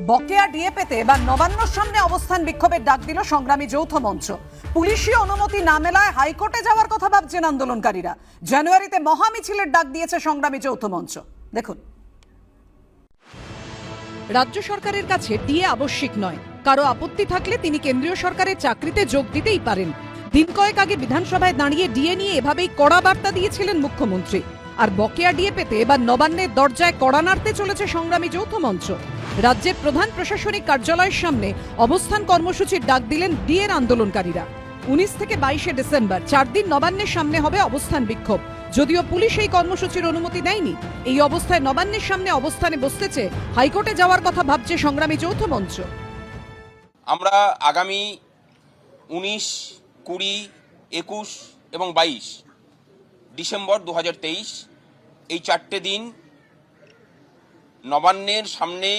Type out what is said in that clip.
বকেয়া ডিএ পেতে এবার নবান্নর সামনে অবস্থান বিক্ষোভের ডাক দিল সংগ্রামী যৌথ মঞ্চ। পুলিশি অনুমতি না মেলায় হাইকোর্টে যাওয়ার কথা ভাবছেন আন্দোলনকারীরা। জানুয়ারিতে মহামিছিলের ডাক দিয়েছে সংগ্রামী যৌথ মঞ্চ। দেখুন, রাজ্য সরকারের কাছে ডিএ আবশ্যিক নয়। কারো আপত্তি থাকলে তিনি কেন্দ্রীয় সরকারের চাকরিতে যোগ দিতেই পারেন। দিন কয়েক আগে বিধানসভায় দাঁড়িয়ে ডিএ নিয়ে এভাবেই কড়া বার্তা দিয়েছিলেন মুখ্যমন্ত্রী। আর বকেয়া ডিএ পেতে এবার নবান্নের দরজায় কড়া নাড়তে চলেছে সংগ্রামী যৌথ মঞ্চ। রাজ্যের প্রধান প্রশাসনিক কার্যালয়ের সামনে অবস্থান কর্মসূচির ডাক দিলেন ডিএর আন্দোলনকারীরা। 19 থেকে 22 ডিসেম্বর 4 দিন নবান্নের সামনে হবে অবস্থান বিক্ষোভ। যদিও পুলিশ এই কর্মসূচির অনুমতি দেয়নি, এই অবস্থায় নবান্নের সামনে অবস্থানে বসতেছে হাইকোর্টে যাওয়ার কথা ভাবছে সংগ্রামী যৌথ মঞ্চ। আমরা আগামী 19, 20, 21 এবং 22 ডিসেম্বর 2023 এই 4টে দিন নবান্নের সামনে